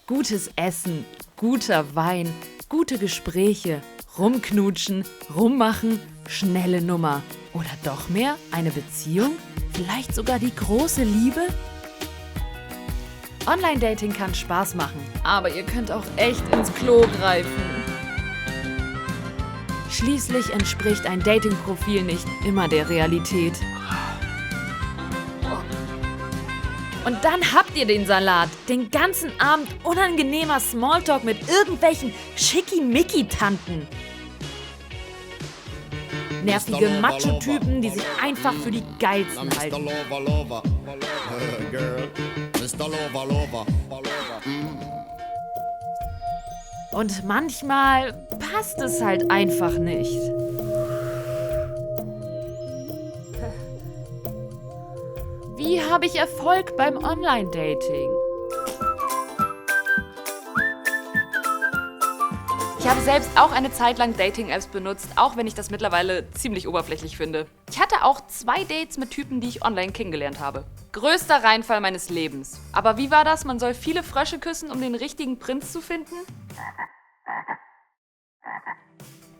Gutes Essen, guter Wein, gute Gespräche, rumknutschen, rummachen, schnelle Nummer. Oder doch mehr? Eine Beziehung? Vielleicht sogar die große Liebe? Online-Dating kann Spaß machen, aber ihr könnt auch echt ins Klo greifen. Schließlich entspricht ein Dating-Profil nicht immer der Realität. Und dann habt ihr den Salat. Den ganzen Abend unangenehmer Smalltalk mit irgendwelchen Schickimicki-Tanten. Nervige Macho-Typen, die sich einfach für die Geilsten halten. Und manchmal passt es halt einfach nicht. Wie habe ich Erfolg beim Online-Dating? Ich habe selbst auch eine Zeit lang Dating-Apps benutzt, auch wenn ich das mittlerweile ziemlich oberflächlich finde. Ich hatte auch 2 Dates mit Typen, die ich online kennengelernt habe. Größter Reinfall meines Lebens. Aber wie war das? Man soll viele Frösche küssen, um den richtigen Prinz zu finden?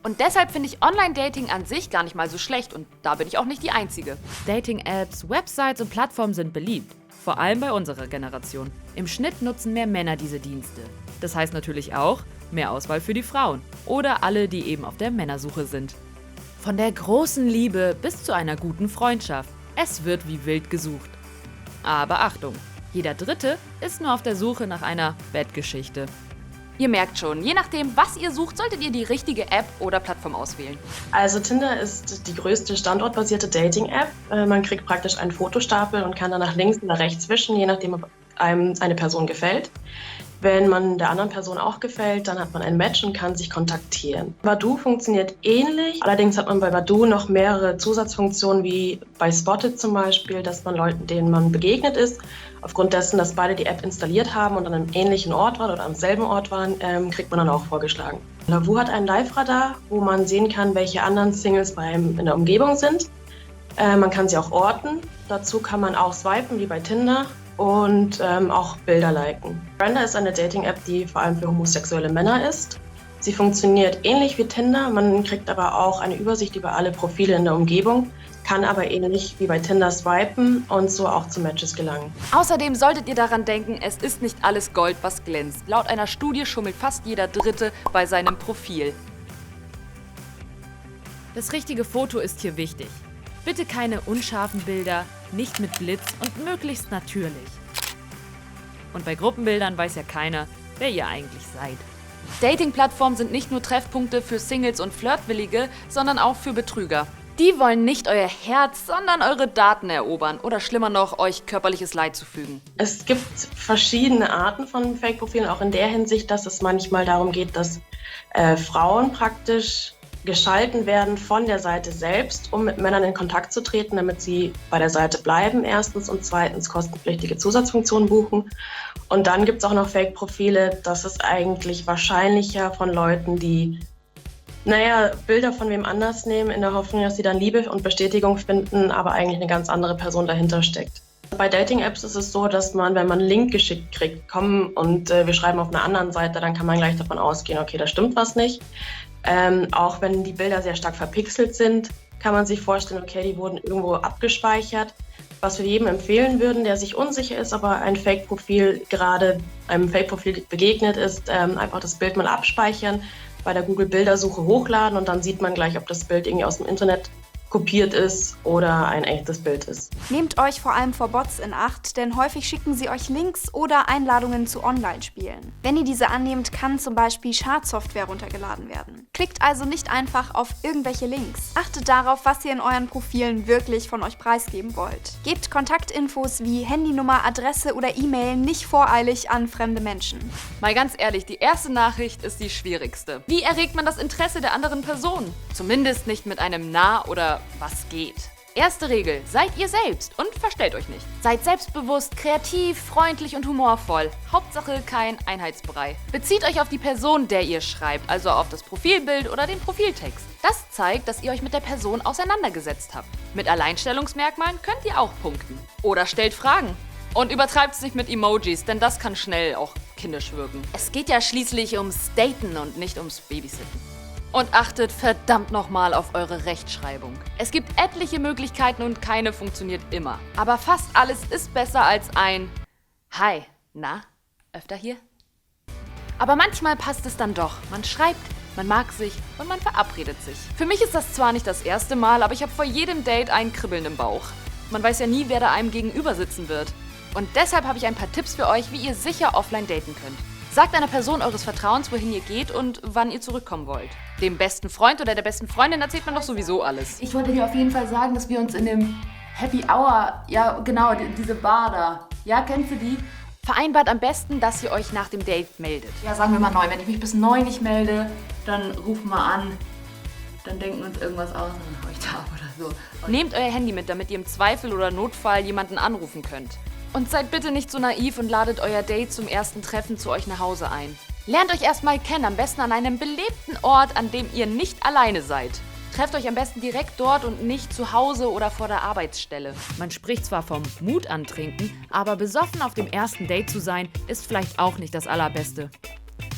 Und deshalb finde ich Online-Dating an sich gar nicht mal so schlecht und da bin ich auch nicht die Einzige. Dating-Apps, Websites und Plattformen sind beliebt. Vor allem bei unserer Generation. Im Schnitt nutzen mehr Männer diese Dienste. Das heißt natürlich auch mehr Auswahl für die Frauen. Oder alle, die eben auf der Männersuche sind. Von der großen Liebe bis zu einer guten Freundschaft. Es wird wie wild gesucht. Aber Achtung, jeder Dritte ist nur auf der Suche nach einer Bettgeschichte. Ihr merkt schon, je nachdem, was ihr sucht, solltet ihr die richtige App oder Plattform auswählen. Also Tinder ist die größte standortbasierte Dating-App. Man kriegt praktisch einen Fotostapel und kann dann nach links oder rechts wischen, je nachdem, ob einem eine Person gefällt. Wenn man der anderen Person auch gefällt, dann hat man ein Match und kann sich kontaktieren. Badoo funktioniert ähnlich, allerdings hat man bei Badoo noch mehrere Zusatzfunktionen wie bei Spotted zum Beispiel, dass man Leuten, denen man begegnet ist, aufgrund dessen, dass beide die App installiert haben und an einem ähnlichen Ort waren oder am selben Ort waren, kriegt man dann auch vorgeschlagen. Lavu hat ein Live-Radar, wo man sehen kann, welche anderen Singles bei einem in der Umgebung sind. Man kann sie auch orten. Dazu kann man auch swipen, wie bei Tinder. Und auch Bilder liken. Grindr ist eine Dating-App, die vor allem für homosexuelle Männer ist. Sie funktioniert ähnlich wie Tinder, man kriegt aber auch eine Übersicht über alle Profile in der Umgebung, kann aber ähnlich wie bei Tinder swipen und so auch zu Matches gelangen. Außerdem solltet ihr daran denken, es ist nicht alles Gold, was glänzt. Laut einer Studie schummelt fast jeder Dritte bei seinem Profil. Das richtige Foto ist hier wichtig. Bitte keine unscharfen Bilder, nicht mit Blitz und möglichst natürlich. Und bei Gruppenbildern weiß ja keiner, wer ihr eigentlich seid. Dating-Plattformen sind nicht nur Treffpunkte für Singles und Flirtwillige, sondern auch für Betrüger. Die wollen nicht euer Herz, sondern eure Daten erobern oder schlimmer noch, euch körperliches Leid zufügen. Es gibt verschiedene Arten von Fake-Profilen, auch in der Hinsicht, dass es manchmal darum geht, dass Frauen praktisch geschalten werden von der Seite selbst, um mit Männern in Kontakt zu treten, damit sie bei der Seite bleiben, erstens, und zweitens kostenpflichtige Zusatzfunktionen buchen. Und dann gibt es auch noch Fake-Profile, das ist eigentlich wahrscheinlicher von Leuten, die Bilder von wem anders nehmen, in der Hoffnung, dass sie dann Liebe und Bestätigung finden, aber eigentlich eine ganz andere Person dahinter steckt. Bei Dating-Apps ist es so, dass man, wenn man einen Link geschickt kriegt, komm und wir schreiben auf einer anderen Seite, dann kann man gleich davon ausgehen, okay, da stimmt was nicht. Auch wenn die Bilder sehr stark verpixelt sind, kann man sich vorstellen, okay, die wurden irgendwo abgespeichert. Was wir jedem empfehlen würden, der sich unsicher ist, aber ein Fake-Profil gerade einem Fake-Profil begegnet ist, einfach das Bild mal abspeichern, bei der Google-Bildersuche hochladen und dann sieht man gleich, ob das Bild irgendwie aus dem Internet kopiert ist oder ein echtes Bild ist. Nehmt euch vor allem vor Bots in Acht, denn häufig schicken sie euch Links oder Einladungen zu Online-Spielen. Wenn ihr diese annehmt, kann zum Beispiel Schadsoftware runtergeladen werden. Klickt also nicht einfach auf irgendwelche Links. Achtet darauf, was ihr in euren Profilen wirklich von euch preisgeben wollt. Gebt Kontaktinfos wie Handynummer, Adresse oder E-Mail nicht voreilig an fremde Menschen. Mal ganz ehrlich, die erste Nachricht ist die schwierigste. Wie erregt man das Interesse der anderen Person? Zumindest nicht mit einem Na oder was geht. Erste Regel, seid ihr selbst und verstellt euch nicht. Seid selbstbewusst, kreativ, freundlich und humorvoll. Hauptsache kein Einheitsbrei. Bezieht euch auf die Person, der ihr schreibt, also auf das Profilbild oder den Profiltext. Das zeigt, dass ihr euch mit der Person auseinandergesetzt habt. Mit Alleinstellungsmerkmalen könnt ihr auch punkten. Oder stellt Fragen. Und übertreibt es nicht mit Emojis, denn das kann schnell auch kindisch wirken. Es geht ja schließlich ums Daten und nicht ums Babysitten. Und achtet verdammt nochmal auf eure Rechtschreibung. Es gibt etliche Möglichkeiten und keine funktioniert immer. Aber fast alles ist besser als ein Hi, na, öfter hier? Aber manchmal passt es dann doch. Man schreibt, man mag sich und man verabredet sich. Für mich ist das zwar nicht das erste Mal, aber ich habe vor jedem Date ein Kribbeln im Bauch. Man weiß ja nie, wer da einem gegenüber sitzen wird. Und deshalb habe ich ein paar Tipps für euch, wie ihr sicher offline daten könnt. Sagt einer Person eures Vertrauens, wohin ihr geht und wann ihr zurückkommen wollt. Dem besten Freund oder der besten Freundin erzählt man doch sowieso alles. Ich wollte dir auf jeden Fall sagen, dass wir uns in dem Happy Hour, ja genau, diese Bar da. Ja, kennst du die? Vereinbart am besten, dass ihr euch nach dem Date meldet. Ja, sagen wir mal 9. Wenn ich mich bis 9 nicht melde, dann rufen wir an. Dann denken wir uns irgendwas aus und dann hau ich da ab oder so. Nehmt euer Handy mit, damit ihr im Zweifel oder Notfall jemanden anrufen könnt. Und seid bitte nicht so naiv und ladet euer Date zum ersten Treffen zu euch nach Hause ein. Lernt euch erstmal kennen, am besten an einem belebten Ort, an dem ihr nicht alleine seid. Trefft euch am besten direkt dort und nicht zu Hause oder vor der Arbeitsstelle. Man spricht zwar vom Mut antrinken, aber besoffen auf dem ersten Date zu sein, ist vielleicht auch nicht das Allerbeste.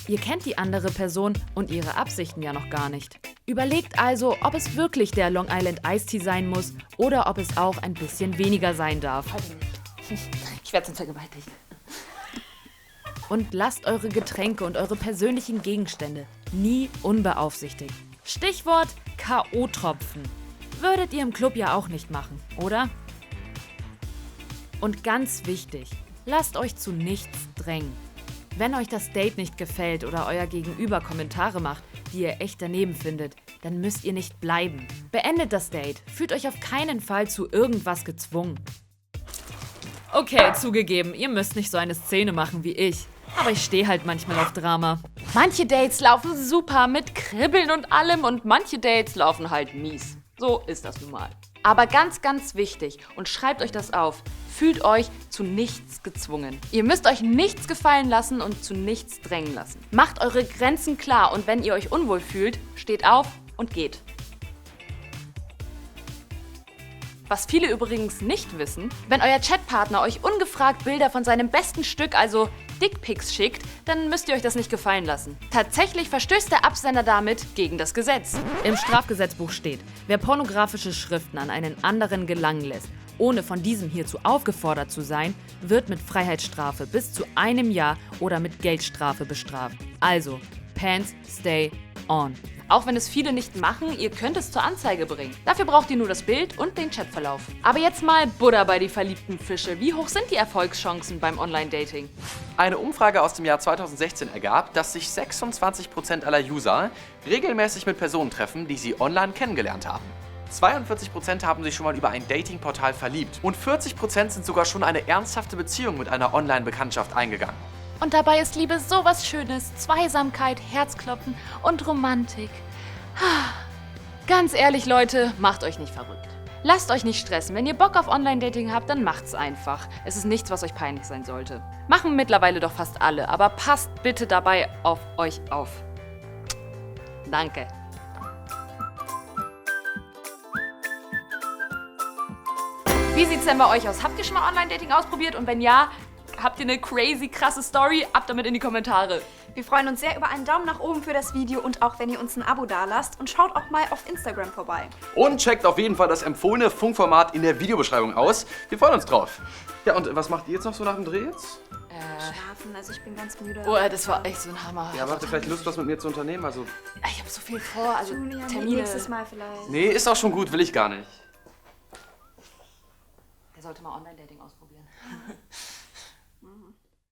Ihr kennt die andere Person und ihre Absichten ja noch gar nicht. Überlegt also, ob es wirklich der Long Island Iced Tea sein muss oder ob es auch ein bisschen weniger sein darf. Ich werde sonst vergewaltigt. Und lasst eure Getränke und eure persönlichen Gegenstände nie unbeaufsichtigt. Stichwort K.O.-Tropfen. Würdet ihr im Club ja auch nicht machen, oder? Und ganz wichtig, lasst euch zu nichts drängen. Wenn euch das Date nicht gefällt oder euer Gegenüber Kommentare macht, die ihr echt daneben findet, dann müsst ihr nicht bleiben. Beendet das Date, fühlt euch auf keinen Fall zu irgendwas gezwungen. Okay, zugegeben, ihr müsst nicht so eine Szene machen wie ich. Aber ich stehe halt manchmal auf Drama. Manche Dates laufen super mit Kribbeln und allem und manche Dates laufen halt mies. So ist das nun mal. Aber ganz, ganz wichtig, und schreibt euch das auf, fühlt euch zu nichts gezwungen. Ihr müsst euch nichts gefallen lassen und zu nichts drängen lassen. Macht eure Grenzen klar und wenn ihr euch unwohl fühlt, steht auf und geht. Was viele übrigens nicht wissen, wenn euer Chatpartner euch ungefragt Bilder von seinem besten Stück, also Dickpics, schickt, dann müsst ihr euch das nicht gefallen lassen. Tatsächlich verstößt der Absender damit gegen das Gesetz. Im Strafgesetzbuch steht, wer pornografische Schriften an einen anderen gelangen lässt, ohne von diesem hierzu aufgefordert zu sein, wird mit Freiheitsstrafe bis zu 1 Jahr oder mit Geldstrafe bestraft. Also, pants stay on. Auch wenn es viele nicht machen, ihr könnt es zur Anzeige bringen. Dafür braucht ihr nur das Bild und den Chatverlauf. Aber jetzt mal Buddha bei die verliebten Fische. Wie hoch sind die Erfolgschancen beim Online-Dating? Eine Umfrage aus dem Jahr 2016 ergab, dass sich 26% aller User regelmäßig mit Personen treffen, die sie online kennengelernt haben. 42% haben sich schon mal über ein Datingportal verliebt und 40% sind sogar schon eine ernsthafte Beziehung mit einer Online-Bekanntschaft eingegangen. Und dabei ist Liebe sowas Schönes, Zweisamkeit, Herzklopfen und Romantik. Ganz ehrlich, Leute, macht euch nicht verrückt. Lasst euch nicht stressen. Wenn ihr Bock auf Online-Dating habt, dann macht's einfach. Es ist nichts, was euch peinlich sein sollte. Machen mittlerweile doch fast alle, aber passt bitte dabei auf euch auf. Danke. Wie sieht's denn bei euch aus? Habt ihr schon mal Online-Dating ausprobiert? Und wenn ja, habt ihr eine crazy, krasse Story? Ab damit in die Kommentare. Wir freuen uns sehr über einen Daumen nach oben für das Video und auch, wenn ihr uns ein Abo dalasst. Und schaut auch mal auf Instagram vorbei. Und checkt auf jeden Fall das empfohlene Funkformat in der Videobeschreibung aus. Wir freuen uns drauf. Ja, und was macht ihr jetzt noch so nach dem Dreh jetzt? Schlafen, also ich bin ganz müde. Oh, das war echt so ein Hammer. Ja, aber habt ihr vielleicht Lust, was mit mir zu unternehmen? Also, Ich habe so viel vor, also Julian, Termine. nächstes Mal vielleicht. nee, ist auch schon gut, will ich gar nicht. Er sollte mal Online-Dating ausprobieren.